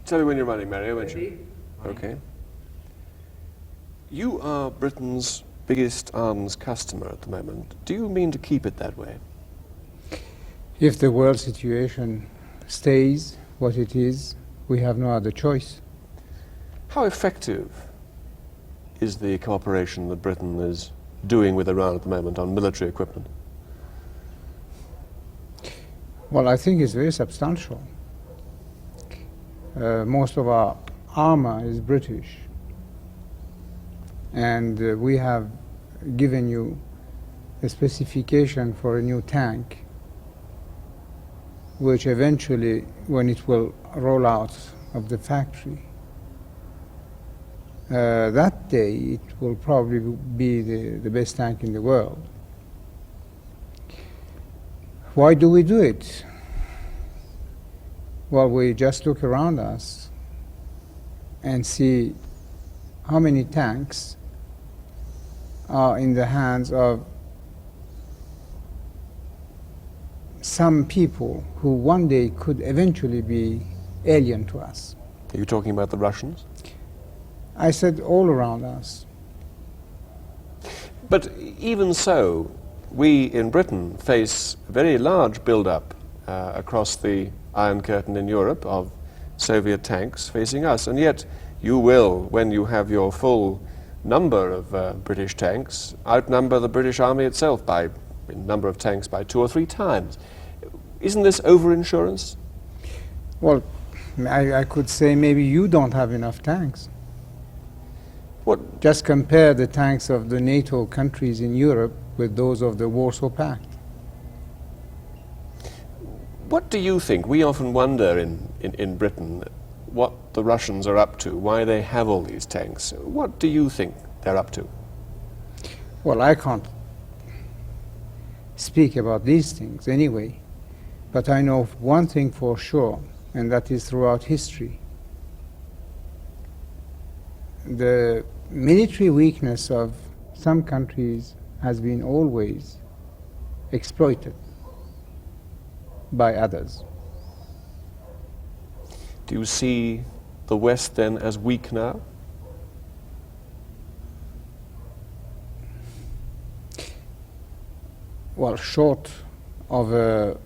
Tell me when you're running, Mario, won't you? Okay. You are Britain's biggest arms customer at the moment. Do you mean to keep it that way? If the world situation stays what it is, we have no other choice. How effective is the cooperation that Britain is doing with Iran at the moment on military equipment? Well, I think it's very substantial. Most of our armor is British. And we have given you a specification for a new tank, which eventually, when it will roll out of the factory, that day it will probably be the best tank in the world. Why do we do it? Well, we just look around us and see how many tanks are in the hands of some people who one day could eventually be alien to us. Are you talking about the Russians? I said all around us. But even so, we in Britain face a very large build-up across the Iron Curtain in Europe of Soviet tanks facing us, and yet you will, when you have your full number of British tanks, outnumber the British Army itself by number of tanks by 2 or 3 times. Isn't this over-insurance? Well, I could say maybe you don't have enough tanks. What? Just compare the tanks of the NATO countries in Europe with those of the Warsaw Pact. What do you think? We often wonder in Britain what the Russians are up to, why they have all these tanks. What do you think they're up to? Well, I can't speak about these things anyway, but I know one thing for sure, and that is throughout history. The military weakness of some countries has been always exploited by others. Do you see the West then as weak now? Well, short of an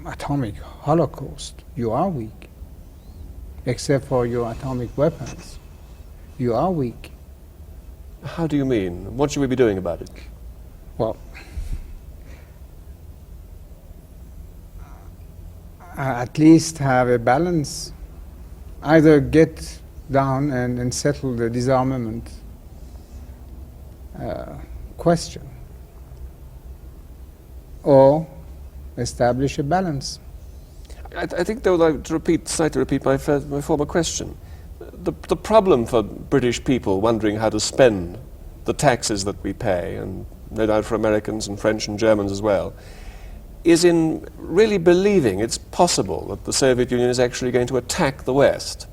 atomic holocaust, you are weak. Except for your atomic weapons, you are weak. How do you mean? What should we be doing about it? Well, at least have a balance. Either get down and settle the disarmament question, or establish a balance. I think, though, to repeat my former question. The problem for British people wondering how to spend the taxes that we pay, and no doubt for Americans and French and Germans as well, is in really believing it's possible that the Soviet Union is actually going to attack the West.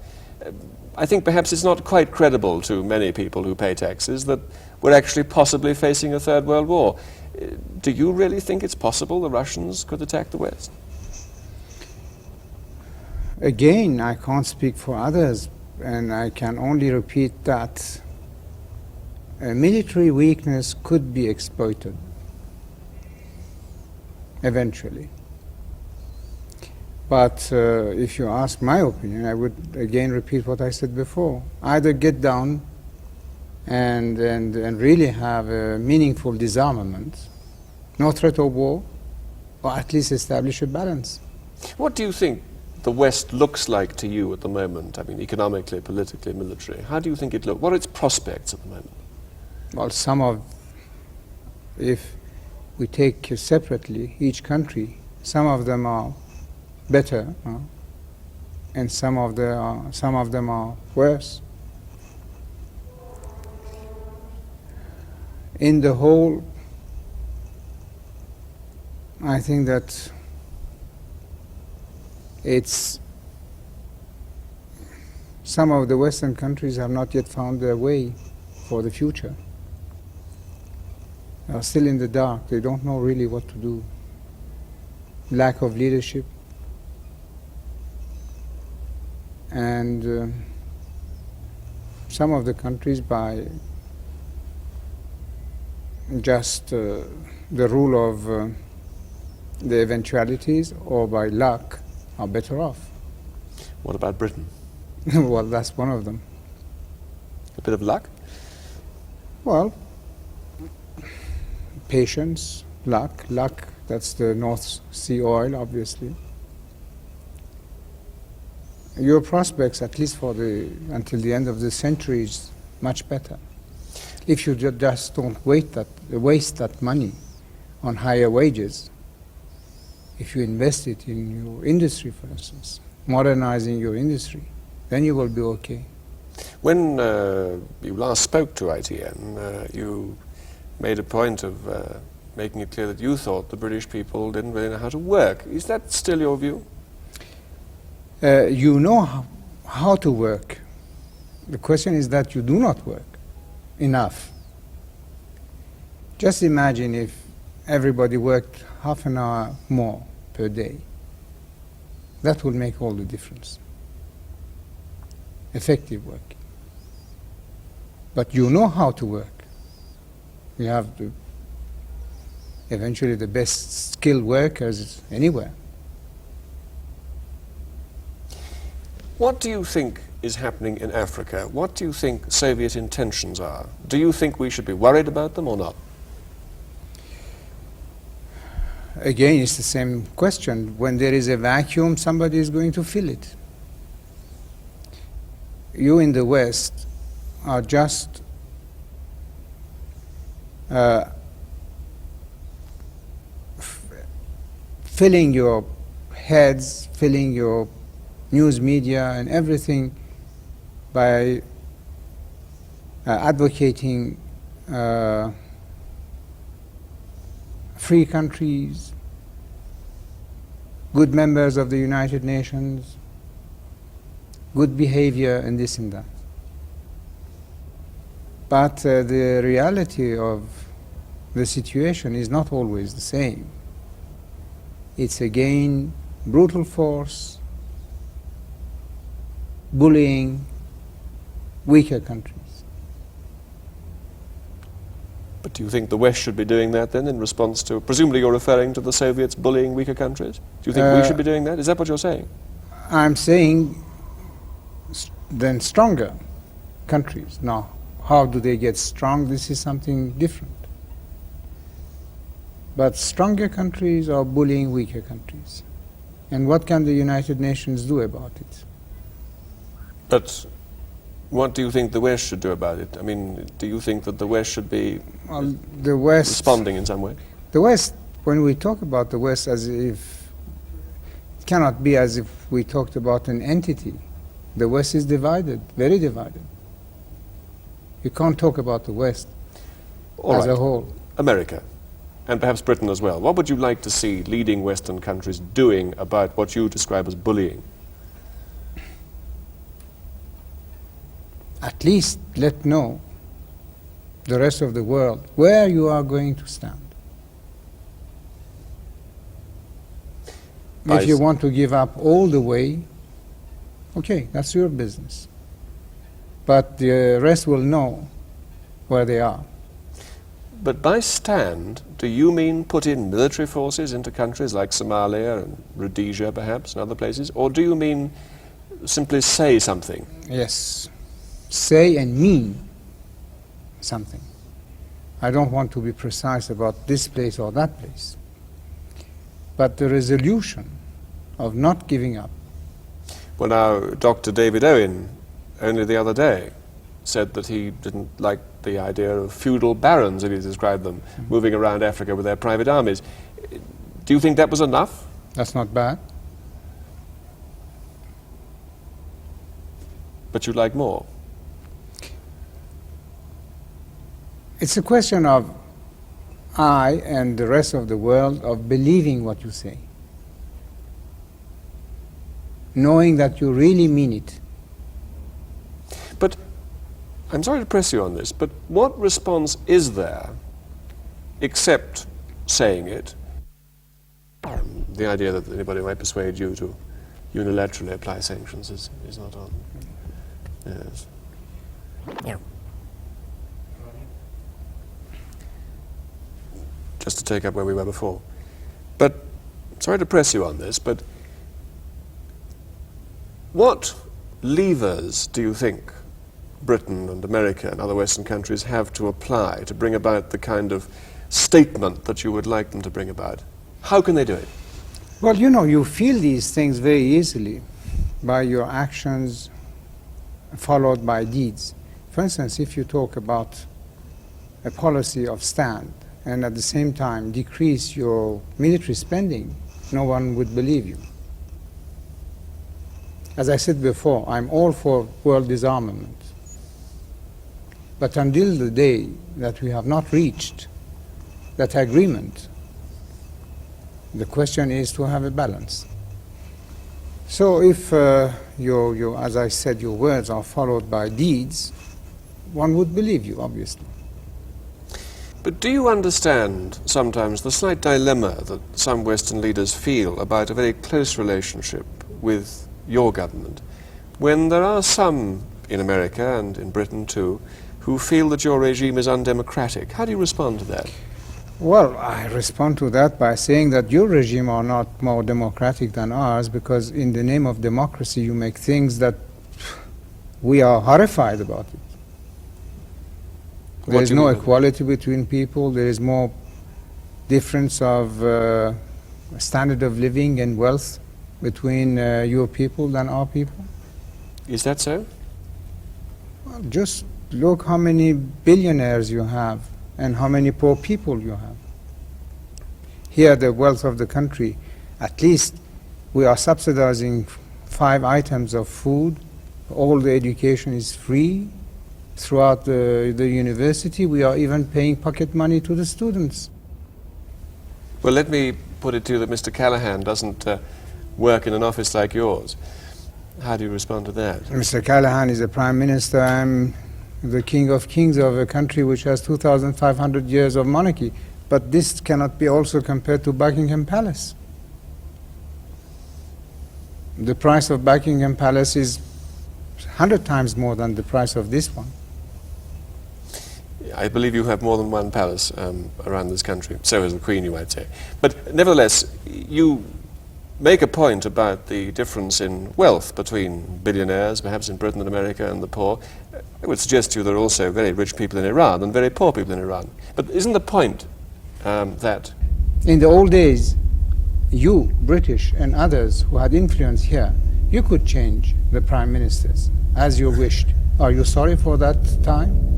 I think perhaps it's not quite credible to many people who pay taxes that we're actually possibly facing a Third World War. Do you really think it's possible the Russians could attack the West? Again, I can't speak for others, and I can only repeat that military weakness could be exploited eventually. But if you ask my opinion, I would again repeat what I said before. Either get down and really have a meaningful disarmament, no threat of war, or at least establish a balance. What do you think the West looks like to you at the moment? I mean, economically, politically, military. How do you think it looks? What are its prospects at the moment? Well, if we take separately each country, some of them are better, and some of them are worse. In the whole, I think that some of the Western countries have not yet found their way for the future. They are still in the dark. They don't know really what to do. Lack of leadership, and some of the countries by just the rule of the eventualities or by luck are better off. What about Britain? Well, that's one of them. A bit of luck? Well, patience, luck, that's the North Sea oil, obviously. Your prospects, at least for until the end of the century, is much better. If you just don't waste that money on higher wages, if you invest it in your industry, for instance, modernizing your industry, then you will be okay. When you last spoke to ITN, you made a point of making it clear that you thought the British people didn't really know how to work. Is that still your view? You know how to work. The question is that you do not work enough. Just imagine if everybody worked half an hour more per day. That will make all the difference. Effective work. But you know how to work. You have eventually the best skilled workers anywhere. What do you think is happening in Africa? What do you think Soviet intentions are? Do you think we should be worried about them or not? Again, it's the same question. When there is a vacuum, somebody is going to fill it. You in the West are just filling your heads, filling your news media and everything by advocating free countries, good members of the United Nations, good behavior, and this and that. But the reality of the situation is not always the same. It's again brutal force, bullying weaker countries. But do you think the West should be doing that then in response to, presumably you're referring to the Soviets bullying weaker countries? Do you think we should be doing that? Is that what you're saying? I'm saying then stronger countries. Now, how do they get strong? This is something different. But stronger countries are bullying weaker countries. And what can the United Nations do about it? But what do you think the West should do about it? I mean, do you think that the West should be the West responding in some way? The West, when we talk about the West as if, it cannot be as if we talked about an entity. The West is divided, very divided. You can't talk about the West as a whole. America, and perhaps Britain as well. What would you like to see leading Western countries doing about what you describe as bullying? At least let know the rest of the world where you are going to stand. If you want to give up all the way, okay, that's your business. But the rest will know where they are. But by stand, do you mean put in military forces into countries like Somalia and Rhodesia perhaps and other places? Or do you mean simply say something? Yes. Say and mean something. I don't want to be precise about this place or that place. But the resolution of not giving up. Well, now, Dr. David Owen, only the other day, said that he didn't like the idea of feudal barons, as he described them, moving around Africa with their private armies. Do you think that was enough? That's not bad. But you'd like more? It's a question of I and the rest of the world of believing what you say. Knowing that you really mean it. But I'm sorry to press you on this, but what response is there except saying it? The idea that anybody might persuade you to unilaterally apply sanctions is not on. Yes. Yeah. Just to take up where we were before. But, sorry to press you on this, but what levers do you think Britain and America and other Western countries have to apply to bring about the kind of statement that you would like them to bring about? How can they do it? Well, you know, you feel these things very easily by your actions followed by deeds. For instance, if you talk about a policy of stand and at the same time decrease your military spending, no one would believe you. As I said before, I'm all for world disarmament. But until the day that we have not reached that agreement, the question is to have a balance. So if as I said, your words are followed by deeds, one would believe you, obviously. But do you understand sometimes the slight dilemma that some Western leaders feel about a very close relationship with your government, when there are some in America and in Britain too who feel that your regime is undemocratic? How do you respond to that? Well, I respond to that by saying that your regime are not more democratic than ours, because in the name of democracy you make things that we are horrified about it. There is no equality between people. There is more difference of standard of living and wealth between your people than our people. Is that so? Well, just look how many billionaires you have and how many poor people you have. Here, the wealth of the country, at least we are subsidizing 5 items of food. All the education is free throughout the university. We are even paying pocket money to the students. Well, let me put it to you that Mr. Callaghan doesn't work in an office like yours. How do you respond to that? Mr. Callaghan is a prime minister. I'm the king of kings of a country which has 2,500 years of monarchy. But this cannot be also compared to Buckingham Palace. The price of Buckingham Palace is 100 times more than the price of this one. I believe you have more than one palace around this country. So has the Queen, you might say. But nevertheless, you make a point about the difference in wealth between billionaires, perhaps in Britain and America, and the poor. I would suggest to you there are also very rich people in Iran and very poor people in Iran. But isn't the point that... In the old days, you, British and others who had influence here, you could change the prime ministers as you wished. Are you sorry for that time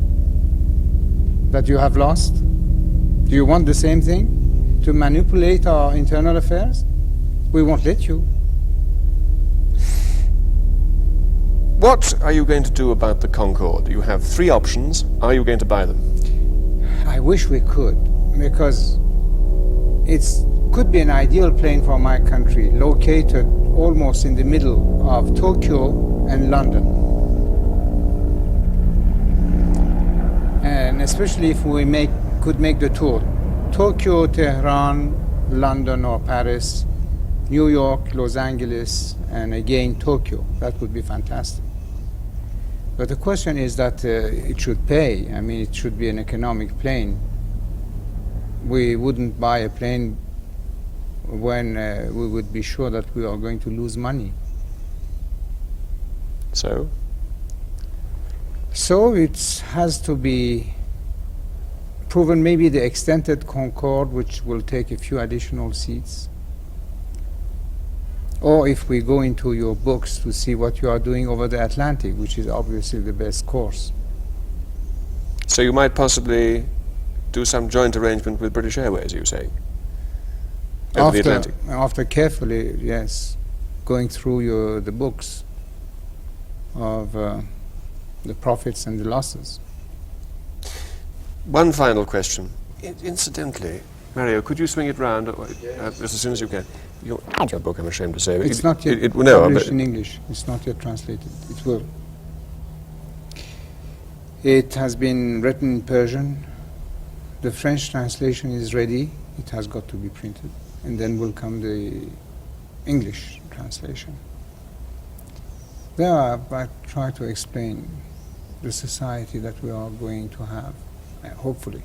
that you have lost? Do you want the same thing? To manipulate our internal affairs? We won't let you. What are you going to do about the Concorde? You have 3 options. Are you going to buy them? I wish we could, because it could be an ideal plane for my country, located almost in the middle of Tokyo and London. And especially if we could make the tour, Tokyo, Tehran, London or Paris, New York, Los Angeles, and again Tokyo. That would be fantastic. But the question is that it should pay. I mean, it should be an economic plane. We wouldn't buy a plane when we would be sure that we are going to lose money. So? So it has to be proven, maybe the extended Concorde, which will take a few additional seats. Or if we go into your books to see what you are doing over the Atlantic, which is obviously the best course. So you might possibly do some joint arrangement with British Airways, you say? Over the Atlantic? After carefully, yes, going through the books of the profits and the losses. One final question. Incidentally, Mario, could you swing it round just as soon as you can? Your book, I'm ashamed to say. It's not yet published in English. It's not yet translated. It will. It has been written in Persian. The French translation is ready. It has got to be printed. And then will come the English translation. There I try to explain the society that we are going to have, hopefully.